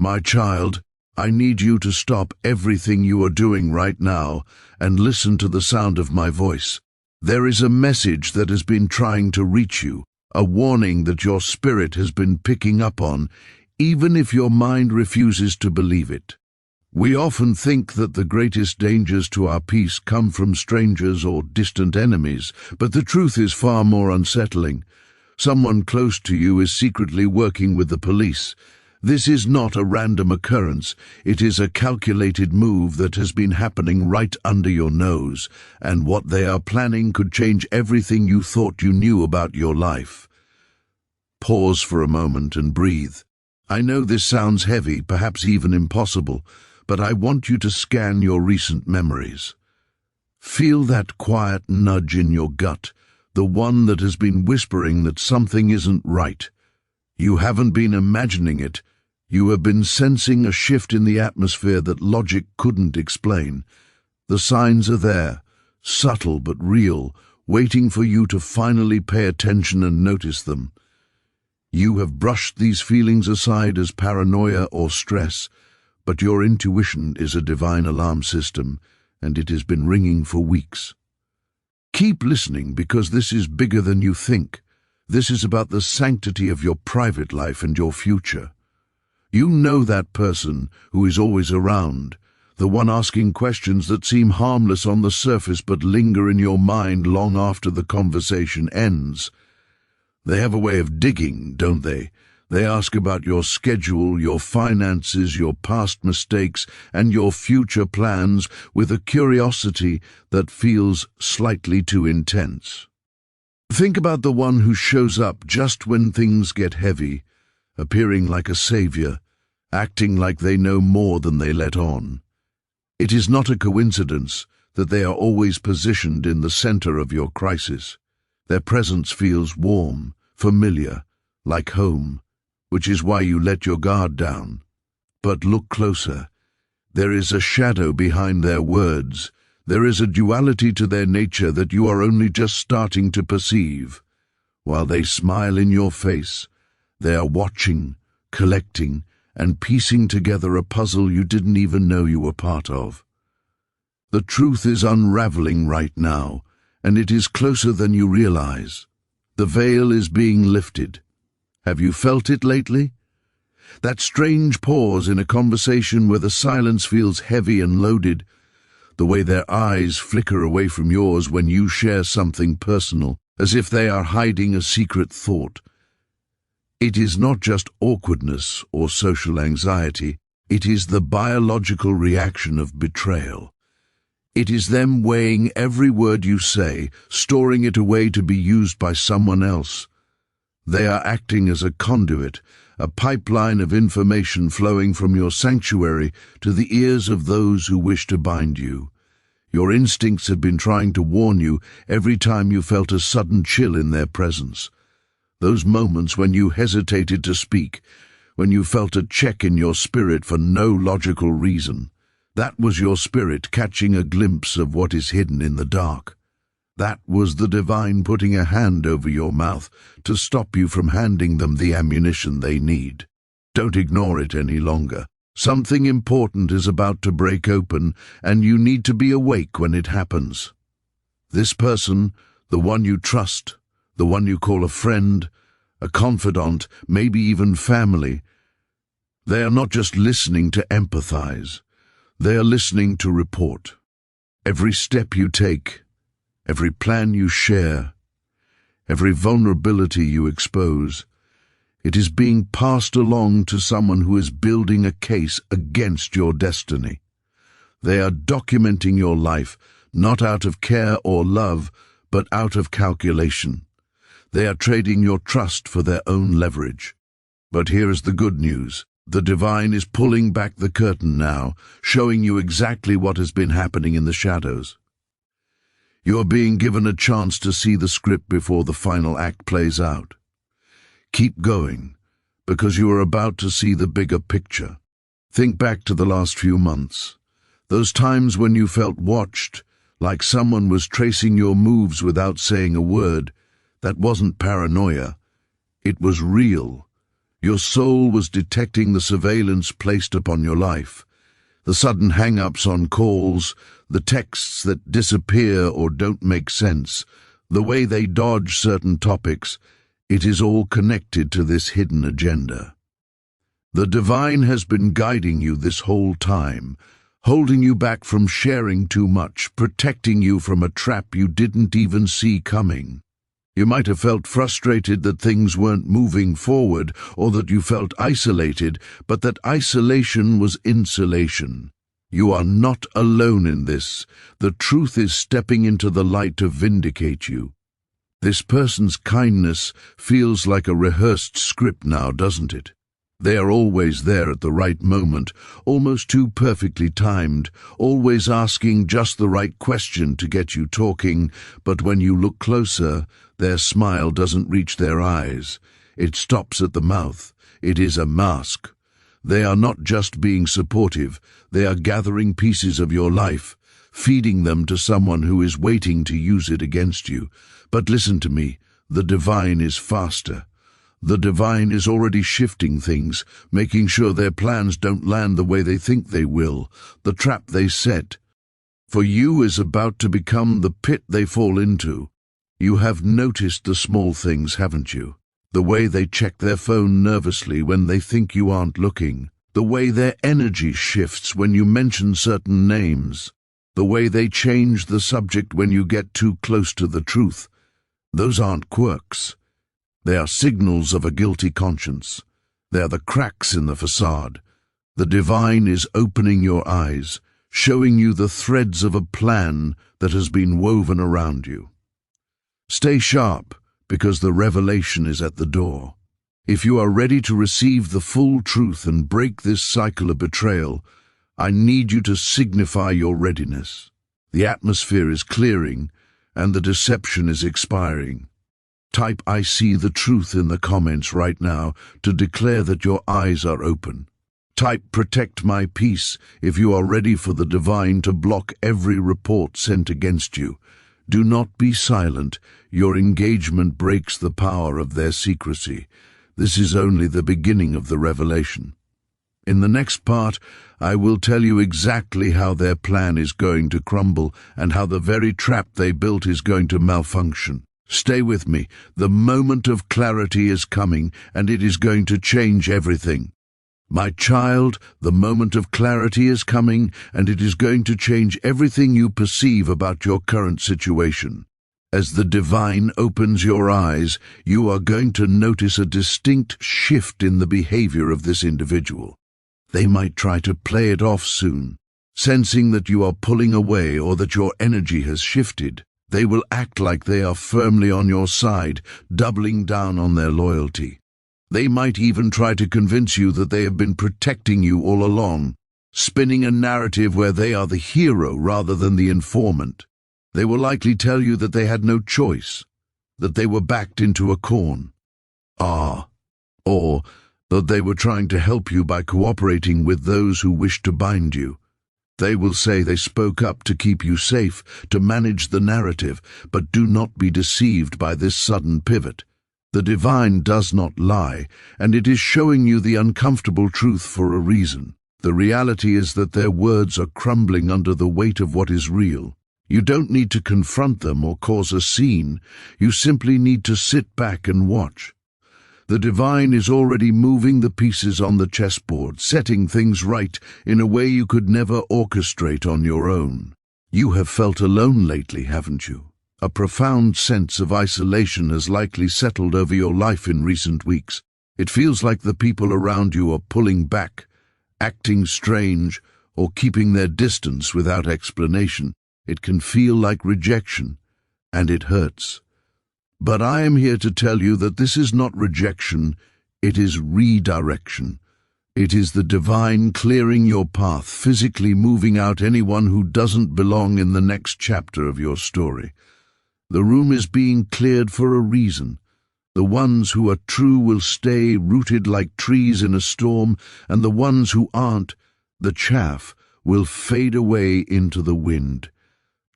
My child, I need you to stop everything you are doing right now and listen to the sound of my voice. There is a message that has been trying to reach you, a warning that your spirit has been picking up on, even if your mind refuses to believe it. We often think that the greatest dangers to our peace come from strangers or distant enemies, but the truth is far more unsettling. Someone close to you is secretly working with the police. This is not a random occurrence. It is a calculated move that has been happening right under your nose, and what they are planning could change everything you thought you knew about your life. Pause for a moment and breathe. I know this sounds heavy, perhaps even impossible, but I want you to scan your recent memories. Feel that quiet nudge in your gut, the one that has been whispering that something isn't right. You haven't been imagining it. You have been sensing a shift in the atmosphere that logic couldn't explain. The signs are there, subtle but real, waiting for you to finally pay attention and notice them. You have brushed these feelings aside as paranoia or stress, but your intuition is a divine alarm system, and it has been ringing for weeks. Keep listening, because this is bigger than you think. This is about the sanctity of your private life and your future. You know that person who is always around, the one asking questions that seem harmless on the surface but linger in your mind long after the conversation ends. They have a way of digging, don't they? They ask about your schedule, your finances, your past mistakes, and your future plans with a curiosity that feels slightly too intense. Think about the one who shows up just when things get heavy, appearing like a savior, acting like they know more than they let on. It is not a coincidence that they are always positioned in the center of your crisis. Their presence feels warm, familiar, like home, which is why you let your guard down. But look closer. There is a shadow behind their words. There is a duality to their nature that you are only just starting to perceive. While they smile in your face, they are watching, collecting, and piecing together a puzzle you didn't even know you were part of. The truth is unraveling right now, and it is closer than you realize. The veil is being lifted. Have you felt it lately? That strange pause in a conversation where the silence feels heavy and loaded, the way their eyes flicker away from yours when you share something personal, as if they are hiding a secret thought. It is not just awkwardness or social anxiety, it is the biological reaction of betrayal. It is them weighing every word you say, storing it away to be used by someone else. They are acting as a conduit, a pipeline of information flowing from your sanctuary to the ears of those who wish to bind you. Your instincts have been trying to warn you every time you felt a sudden chill in their presence. Those moments when you hesitated to speak, when you felt a check in your spirit for no logical reason. That was your spirit catching a glimpse of what is hidden in the dark. That was the divine putting a hand over your mouth to stop you from handing them the ammunition they need. Don't ignore it any longer. Something important is about to break open, and you need to be awake when it happens. This person, the one you trust, the one you call a friend, a confidant, maybe even family, they are not just listening to empathize. They are listening to report. Every step you take, every plan you share, every vulnerability you expose, it is being passed along to someone who is building a case against your destiny. They are documenting your life, not out of care or love, but out of calculation. They are trading your trust for their own leverage. But here is the good news. The divine is pulling back the curtain now, showing you exactly what has been happening in the shadows. You are being given a chance to see the script before the final act plays out. Keep going, because you are about to see the bigger picture. Think back to the last few months. Those times when you felt watched, like someone was tracing your moves without saying a word. That wasn't paranoia. It was real. Your soul was detecting the surveillance placed upon your life, the sudden hang-ups on calls, the texts that disappear or don't make sense, the way they dodge certain topics. It is all connected to this hidden agenda. The divine has been guiding you this whole time, holding you back from sharing too much, protecting you from a trap you didn't even see coming. You might have felt frustrated that things weren't moving forward, or that you felt isolated, but that isolation was insulation. You are not alone in this. The truth is stepping into the light to vindicate you. This person's kindness feels like a rehearsed script now, doesn't it? They are always there at the right moment, almost too perfectly timed, always asking just the right question to get you talking, but when you look closer, their smile doesn't reach their eyes. It stops at the mouth. It is a mask. They are not just being supportive, they are gathering pieces of your life, feeding them to someone who is waiting to use it against you. But listen to me, the divine is faster. The divine is already shifting things, making sure their plans don't land the way they think they will. The trap they set for you is about to become the pit they fall into. You have noticed the small things, haven't you? The way they check their phone nervously when they think you aren't looking. The way their energy shifts when you mention certain names. The way they change the subject when you get too close to the truth. Those aren't quirks. They are signals of a guilty conscience. They are the cracks in the facade. The divine is opening your eyes, showing you the threads of a plan that has been woven around you. Stay sharp, because the revelation is at the door. If you are ready to receive the full truth and break this cycle of betrayal, I need you to signify your readiness. The atmosphere is clearing, and the deception is expiring. Type "I see the truth" in the comments right now to declare that your eyes are open. Type "Protect my peace" if you are ready for the divine to block every report sent against you. Do not be silent. Your engagement breaks the power of their secrecy. This is only the beginning of the revelation. In the next part, I will tell you exactly how their plan is going to crumble and how the very trap they built is going to malfunction. Stay with me. The moment of clarity is coming, and it is going to change everything. My child, the moment of clarity is coming, and it is going to change everything you perceive about your current situation. As the divine opens your eyes, you are going to notice a distinct shift in the behavior of this individual. They might try to play it off soon, sensing that you are pulling away or that your energy has shifted. They will act like they are firmly on your side, doubling down on their loyalty. They might even try to convince you that they have been protecting you all along, spinning a narrative where they are the hero rather than the informant. They will likely tell you that they had no choice, that they were backed into a corner, or that they were trying to help you by cooperating with those who wished to bind you. They will say they spoke up to keep you safe, to manage the narrative, but do not be deceived by this sudden pivot. The divine does not lie, and it is showing you the uncomfortable truth for a reason. The reality is that their words are crumbling under the weight of what is real. You don't need to confront them or cause a scene. You simply need to sit back and watch. The divine is already moving the pieces on the chessboard, setting things right in a way you could never orchestrate on your own. You have felt alone lately, haven't you? A profound sense of isolation has likely settled over your life in recent weeks. It feels like the people around you are pulling back, acting strange, or keeping their distance without explanation. It can feel like rejection, and it hurts. But I am here to tell you that this is not rejection, it is redirection. It is the divine clearing your path, physically moving out anyone who doesn't belong in the next chapter of your story. The room is being cleared for a reason. The ones who are true will stay rooted like trees in a storm, and the ones who aren't, the chaff, will fade away into the wind.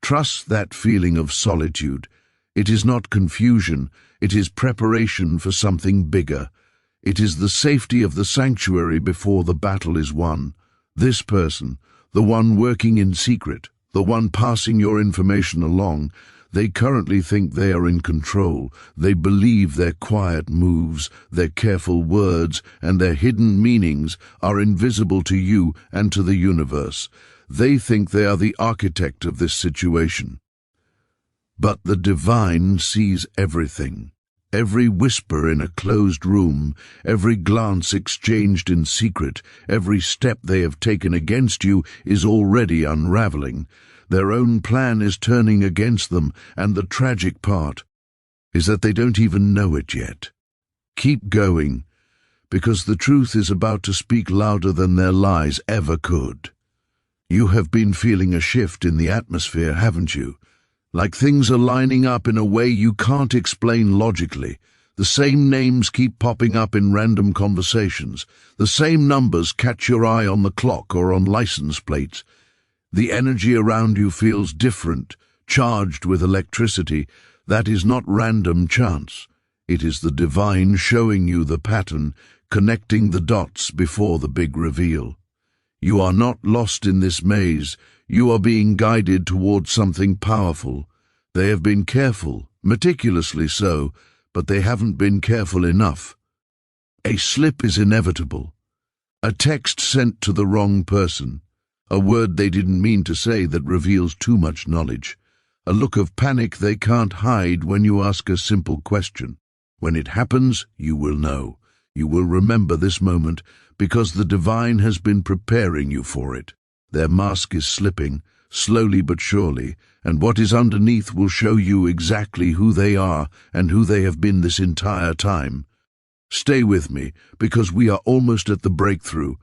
Trust that feeling of solitude. It is not confusion, it is preparation for something bigger. It is the safety of the sanctuary before the battle is won. This person, the one working in secret, the one passing your information along, they currently think they are in control. They believe their quiet moves, their careful words, and their hidden meanings are invisible to you and to the universe. They think they are the architect of this situation. But the divine sees everything. Every whisper in a closed room, every glance exchanged in secret, every step they have taken against you is already unraveling. Their own plan is turning against them, and the tragic part is that they don't even know it yet. Keep going, because the truth is about to speak louder than their lies ever could. You have been feeling a shift in the atmosphere, haven't you? Like things are lining up in a way you can't explain logically. The same names keep popping up in random conversations. The same numbers catch your eye on the clock or on license plates. The energy around you feels different, charged with electricity. That is not random chance. It is the divine showing you the pattern, connecting the dots before the big reveal. You are not lost in this maze. You are being guided towards something powerful. They have been careful, meticulously so, but they haven't been careful enough. A slip is inevitable. A text sent to the wrong person. A word they didn't mean to say that reveals too much knowledge. A look of panic they can't hide when you ask a simple question. When it happens, you will know. You will remember this moment because the divine has been preparing you for it. Their mask is slipping, slowly but surely, and what is underneath will show you exactly who they are and who they have been this entire time. Stay with me, because we are almost at the breakthrough.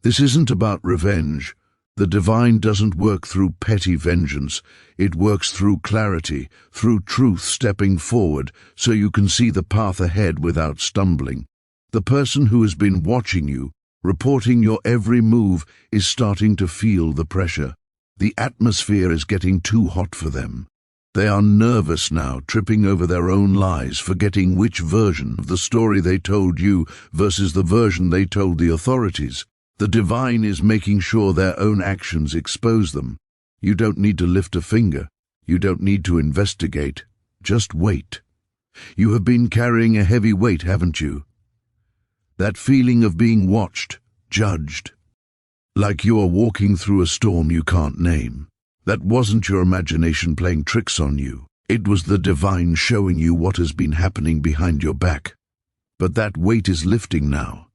This isn't about revenge. The divine doesn't work through petty vengeance. It works through clarity, through truth stepping forward, so you can see the path ahead without stumbling. The person who has been watching you, reporting your every move, is starting to feel the pressure. The atmosphere is getting too hot for them. They are nervous now, tripping over their own lies, forgetting which version of the story they told you versus the version they told the authorities. The divine is making sure their own actions expose them. You don't need to lift a finger. You don't need to investigate. Just wait. You have been carrying a heavy weight, haven't you? That feeling of being watched, judged. Like you are walking through a storm you can't name. That wasn't your imagination playing tricks on you. It was the divine showing you what has been happening behind your back. But that weight is lifting now.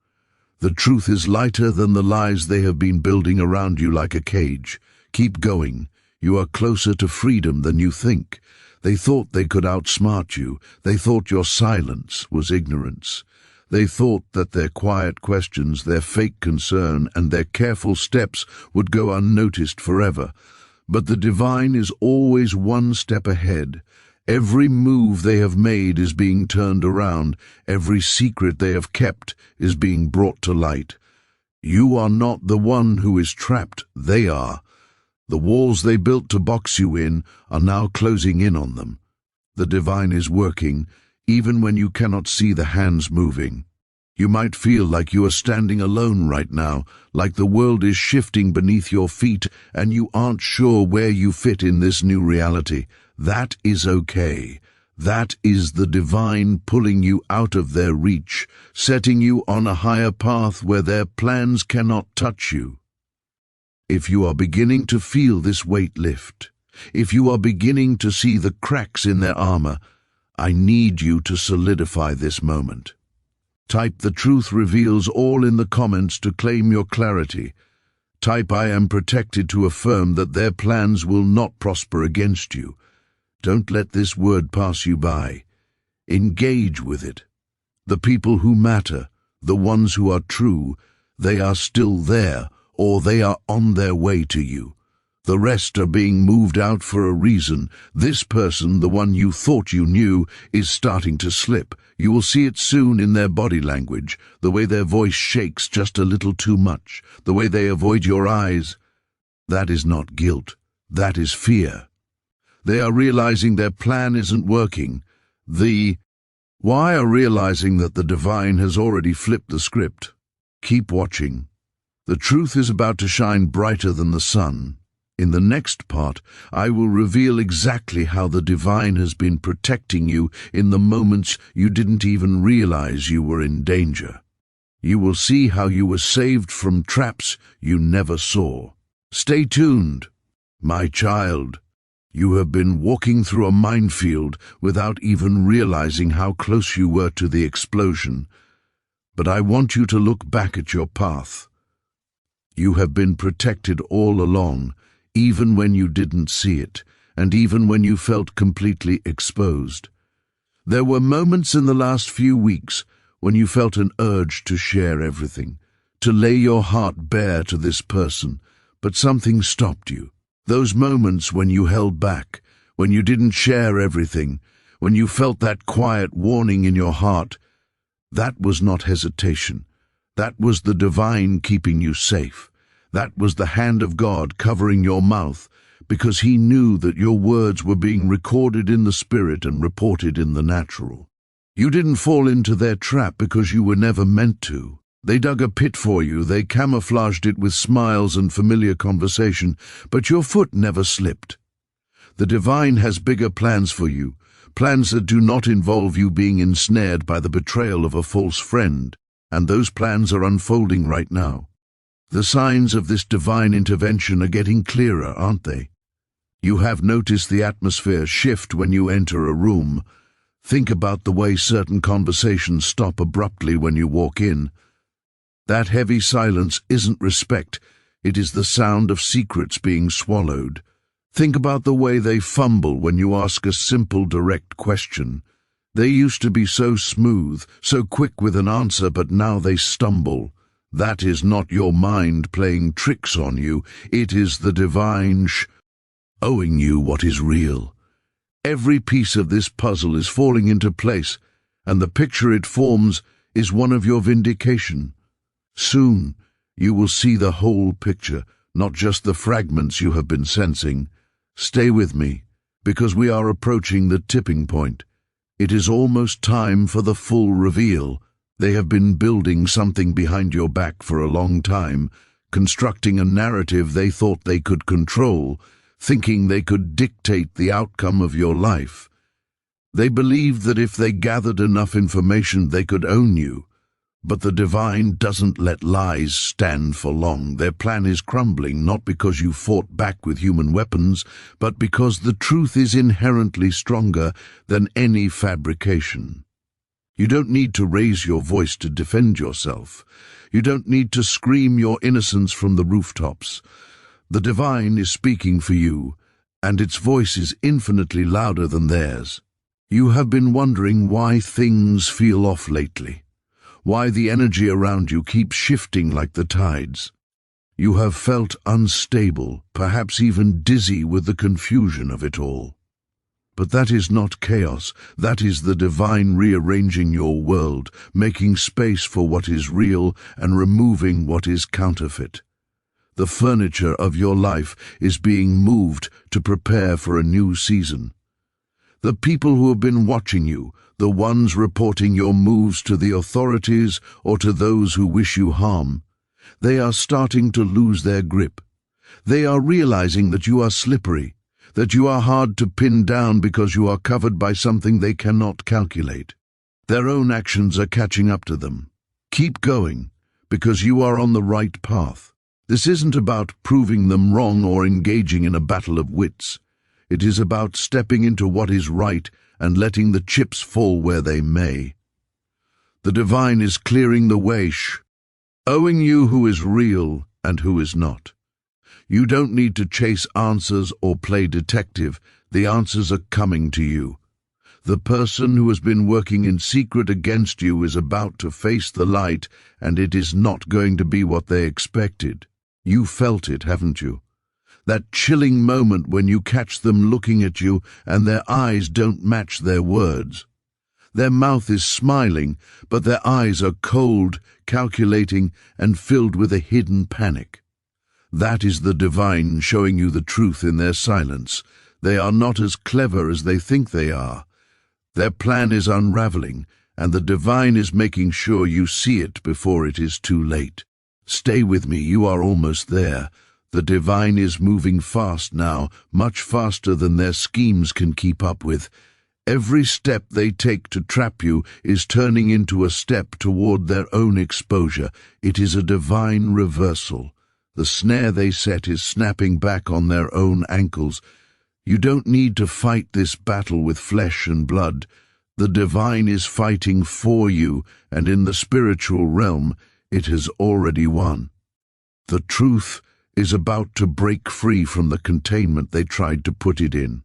The truth is lighter than the lies they have been building around you like a cage. Keep going. You are closer to freedom than you think. They thought they could outsmart you. They thought your silence was ignorance. They thought that their quiet questions, their fake concern, and their careful steps would go unnoticed forever. But the divine is always one step ahead. Every move they have made is being turned around. Every secret they have kept is being brought to light. You are not the one who is trapped. They are. The walls they built to box you in are now closing in on them. The divine is working, even when you cannot see the hands moving. You might feel like you are standing alone right now, like the world is shifting beneath your feet and you aren't sure where you fit in this new reality. That is okay. That is the divine pulling you out of their reach, setting you on a higher path where their plans cannot touch you. If you are beginning to feel this weight lift, if you are beginning to see the cracks in their armor, I need you to solidify this moment. Type "The Truth Reveals All" in the comments to claim your clarity. Type "I am protected" to affirm that their plans will not prosper against you. Don't let this word pass you by. Engage with it. The people who matter, the ones who are true, they are still there, or they are on their way to you. The rest are being moved out for a reason. This person, the one you thought you knew, is starting to slip. You will see it soon in their body language, the way their voice shakes just a little too much, the way they avoid your eyes. That is not guilt. That is fear. They are realizing their plan isn't working. The Why are realizing that the divine has already flipped the script? Keep watching. The truth is about to shine brighter than the sun. In the next part, I will reveal exactly how the divine has been protecting you in the moments you didn't even realize you were in danger. You will see how you were saved from traps you never saw. Stay tuned, my child. You have been walking through a minefield without even realizing how close you were to the explosion. But I want you to look back at your path. You have been protected all along, even when you didn't see it, and even when you felt completely exposed. There were moments in the last few weeks when you felt an urge to share everything, to lay your heart bare to this person, but something stopped you. Those moments when you held back, when you didn't share everything, when you felt that quiet warning in your heart, that was not hesitation. That was the divine keeping you safe. That was the hand of God covering your mouth, because He knew that your words were being recorded in the Spirit and reported in the natural. You didn't fall into their trap because you were never meant to. They dug a pit for you, they camouflaged it with smiles and familiar conversation, but your foot never slipped. The divine has bigger plans for you, plans that do not involve you being ensnared by the betrayal of a false friend, and those plans are unfolding right now. The signs of this divine intervention are getting clearer, aren't they? You have noticed the atmosphere shift when you enter a room. Think about the way certain conversations stop abruptly when you walk in. That heavy silence isn't respect, it is the sound of secrets being swallowed. Think about the way they fumble when you ask a simple, direct question. They used to be so smooth, so quick with an answer, but now they stumble. That is not your mind playing tricks on you, it is the divine showing you what is real. Every piece of this puzzle is falling into place, and the picture it forms is one of your vindication. Soon, you will see the whole picture, not just the fragments you have been sensing. Stay with me, because we are approaching the tipping point. It is almost time for the full reveal. They have been building something behind your back for a long time, constructing a narrative they thought they could control, thinking they could dictate the outcome of your life. They believed that if they gathered enough information, they could own you. But the divine doesn't let lies stand for long. Their plan is crumbling, not because you fought back with human weapons, but because the truth is inherently stronger than any fabrication. You don't need to raise your voice to defend yourself. You don't need to scream your innocence from the rooftops. The divine is speaking for you, and its voice is infinitely louder than theirs. You have been wondering why things feel off lately. Why the energy around you keeps shifting like the tides. You have felt unstable, perhaps even dizzy with the confusion of it all. But that is not chaos, that is the divine rearranging your world, making space for what is real and removing what is counterfeit. The furniture of your life is being moved to prepare for a new season. The people who have been watching you, the ones reporting your moves to the authorities or to those who wish you harm, they are starting to lose their grip. They are realizing that you are slippery, that you are hard to pin down because you are covered by something they cannot calculate. Their own actions are catching up to them. Keep going, because you are on the right path. This isn't about proving them wrong or engaging in a battle of wits. It is about stepping into what is right and letting the chips fall where they may. The divine is clearing the way, showing you who is real and who is not. You don't need to chase answers or play detective. The answers are coming to you. The person who has been working in secret against you is about to face the light, and it is not going to be what they expected. You felt it, haven't you? That chilling moment when you catch them looking at you and their eyes don't match their words. Their mouth is smiling, but their eyes are cold, calculating, and filled with a hidden panic. That is the divine showing you the truth in their silence. They are not as clever as they think they are. Their plan is unraveling, and the divine is making sure you see it before it is too late. Stay with me, you are almost there. The divine is moving fast now, much faster than their schemes can keep up with. Every step they take to trap you is turning into a step toward their own exposure. It is a divine reversal. The snare they set is snapping back on their own ankles. You don't need to fight this battle with flesh and blood. The divine is fighting for you, and in the spiritual realm, it has already won. The truth is about to break free from the containment they tried to put it in.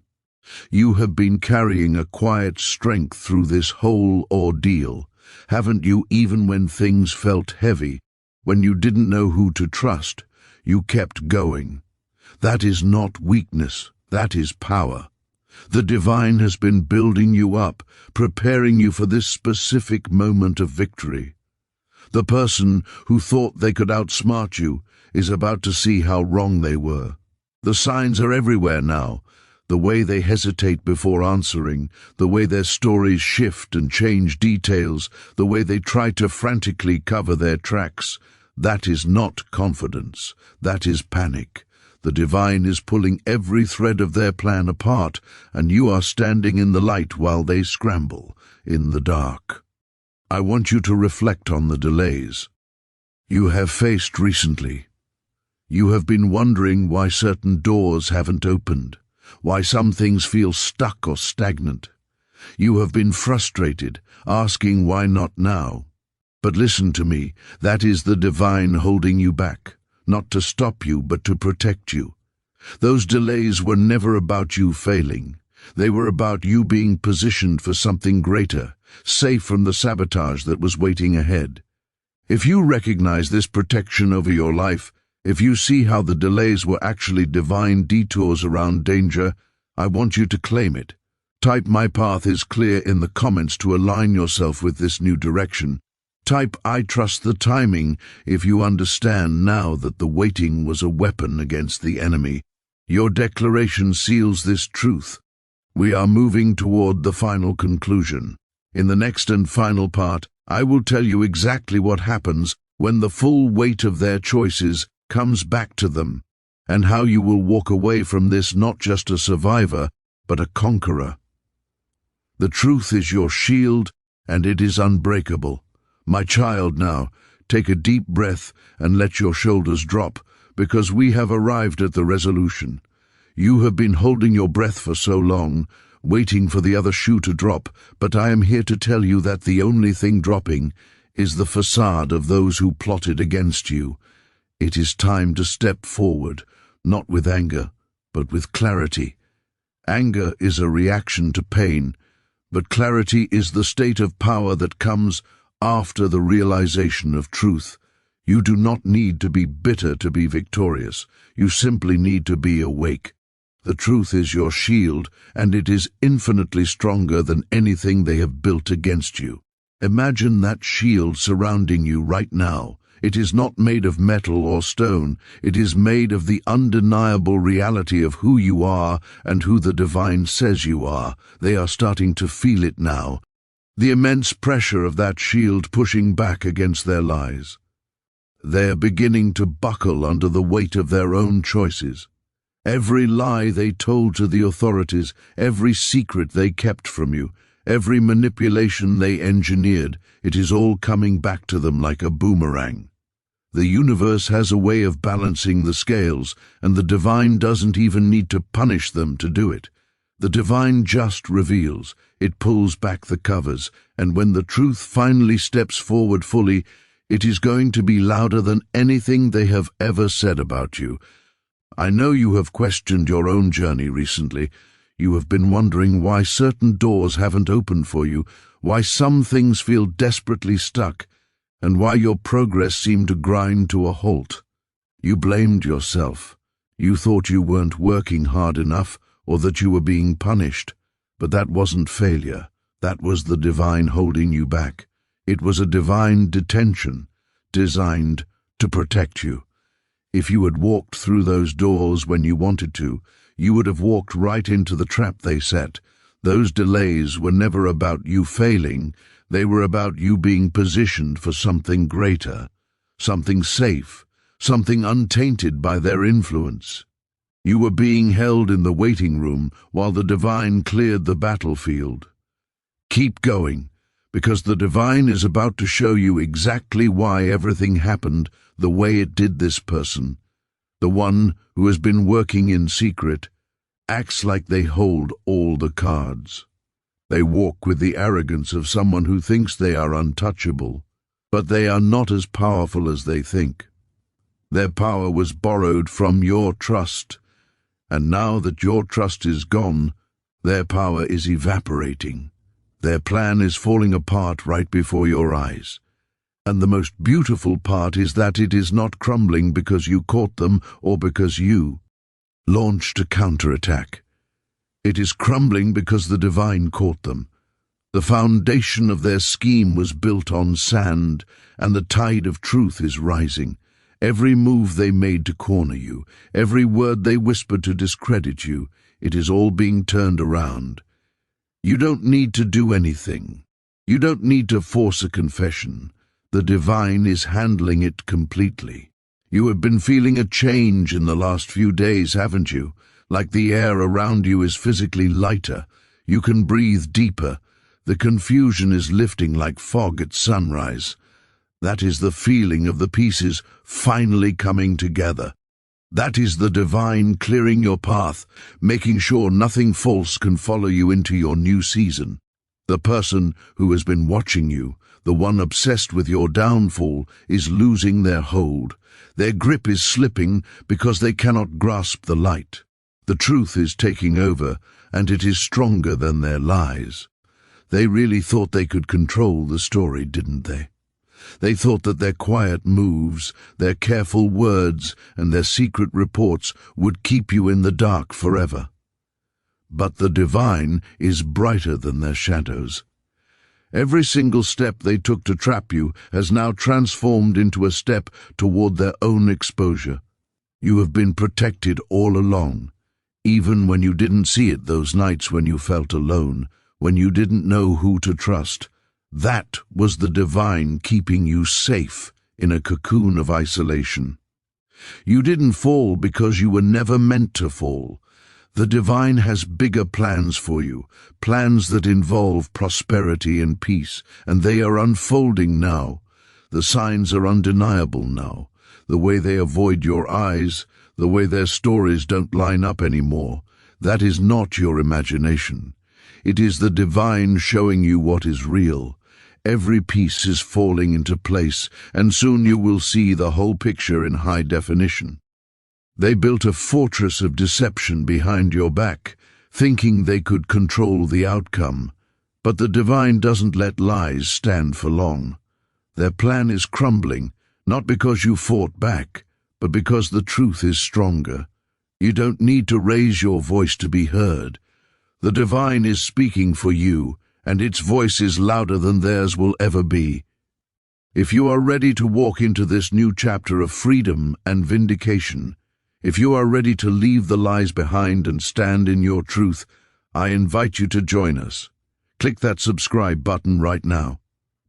You have been carrying a quiet strength through this whole ordeal, haven't you? Even when things felt heavy, when you didn't know who to trust, you kept going. That is not weakness, that is power. The divine has been building you up, preparing you for this specific moment of victory. The person who thought they could outsmart you is about to see how wrong they were. The signs are everywhere now. The way they hesitate before answering, the way their stories shift and change details, the way they try to frantically cover their tracks. That is not confidence. That is panic. The divine is pulling every thread of their plan apart, and you are standing in the light while they scramble in the dark. I want you to reflect on the delays you have faced recently. You have been wondering why certain doors haven't opened, why some things feel stuck or stagnant. You have been frustrated, asking why not now. But listen to me, that is the divine holding you back, not to stop you but to protect you. Those delays were never about you failing. They were about you being positioned for something greater, safe from the sabotage that was waiting ahead. If you recognize this protection over your life, if you see how the delays were actually divine detours around danger, I want you to claim it. Type "My path is clear" in the comments to align yourself with this new direction. Type "I trust the timing" if you understand now that the waiting was a weapon against the enemy. Your declaration seals this truth. We are moving toward the final conclusion. In the next and final part, I will tell you exactly what happens when the full weight of their choices comes back to them, and how you will walk away from this not just a survivor, but a conqueror. The truth is your shield, and it is unbreakable. My child, now, take a deep breath and let your shoulders drop, because we have arrived at the resolution. You have been holding your breath for so long, waiting for the other shoe to drop, but I am here to tell you that the only thing dropping is the facade of those who plotted against you. It is time to step forward, not with anger, but with clarity. Anger is a reaction to pain, but clarity is the state of power that comes after the realization of truth. You do not need to be bitter to be victorious. You simply need to be awake. The truth is your shield, and it is infinitely stronger than anything they have built against you. Imagine that shield surrounding you right now. It is not made of metal or stone. It is made of the undeniable reality of who you are and who the divine says you are. They are starting to feel it now. The immense pressure of that shield pushing back against their lies. They are beginning to buckle under the weight of their own choices. Every lie they told to the authorities, every secret they kept from you, every manipulation they engineered, it is all coming back to them like a boomerang. The universe has a way of balancing the scales, and the divine doesn't even need to punish them to do it. The divine just reveals, it pulls back the covers, and when the truth finally steps forward fully, it is going to be louder than anything they have ever said about you. I know you have questioned your own journey recently. You have been wondering why certain doors haven't opened for you, why some things feel desperately stuck, and why your progress seemed to grind to a halt. You blamed yourself. You thought you weren't working hard enough, or that you were being punished. But that wasn't failure. That was the divine holding you back. It was a divine detention, designed to protect you. If you had walked through those doors when you wanted to, you would have walked right into the trap they set. Those delays were never about you failing, they were about you being positioned for something greater, something safe, something untainted by their influence. You were being held in the waiting room while the divine cleared the battlefield. Keep going, because the divine is about to show you exactly why everything happened the way it did. This person, the one who has been working in secret, acts like they hold all the cards. They walk with the arrogance of someone who thinks they are untouchable, but they are not as powerful as they think. Their power was borrowed from your trust, and now that your trust is gone, their power is evaporating. Their plan is falling apart right before your eyes. And the most beautiful part is that it is not crumbling because you caught them or because you launched a counterattack. It is crumbling because the divine caught them. The foundation of their scheme was built on sand, and the tide of truth is rising. Every move they made to corner you, every word they whispered to discredit you, it is all being turned around. You don't need to do anything. You don't need to force a confession. The divine is handling it completely. You have been feeling a change in the last few days, haven't you? Like the air around you is physically lighter. You can breathe deeper. The confusion is lifting like fog at sunrise. That is the feeling of the pieces finally coming together. That is the divine clearing your path, making sure nothing false can follow you into your new season. The person who has been watching you, the one obsessed with your downfall, is losing their hold. Their grip is slipping because they cannot grasp the light. The truth is taking over, and it is stronger than their lies. They really thought they could control the story, didn't they? They thought that their quiet moves, their careful words, and their secret reports would keep you in the dark forever. But the divine is brighter than their shadows. Every single step they took to trap you has now transformed into a step toward their own exposure. You have been protected all along, even when you didn't see it those nights when you felt alone, when you didn't know who to trust. That was the divine keeping you safe in a cocoon of isolation. You didn't fall because you were never meant to fall. The divine has bigger plans for you, plans that involve prosperity and peace, and they are unfolding now. The signs are undeniable now. The way they avoid your eyes, the way their stories don't line up anymore, that is not your imagination. It is the divine showing you what is real. Every piece is falling into place, and soon you will see the whole picture in high definition. They built a fortress of deception behind your back, thinking they could control the outcome. But the divine doesn't let lies stand for long. Their plan is crumbling, not because you fought back, but because the truth is stronger. You don't need to raise your voice to be heard. The divine is speaking for you, and its voice is louder than theirs will ever be. If you are ready to walk into this new chapter of freedom and vindication, if you are ready to leave the lies behind and stand in your truth, I invite you to join us. Click that subscribe button right now.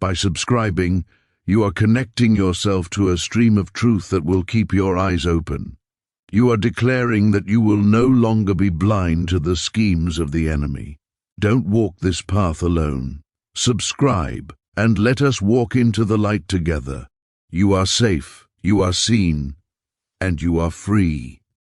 By subscribing, you are connecting yourself to a stream of truth that will keep your eyes open. You are declaring that you will no longer be blind to the schemes of the enemy. Don't walk this path alone. Subscribe, and let us walk into the light together. You are safe, you are seen, and you are free.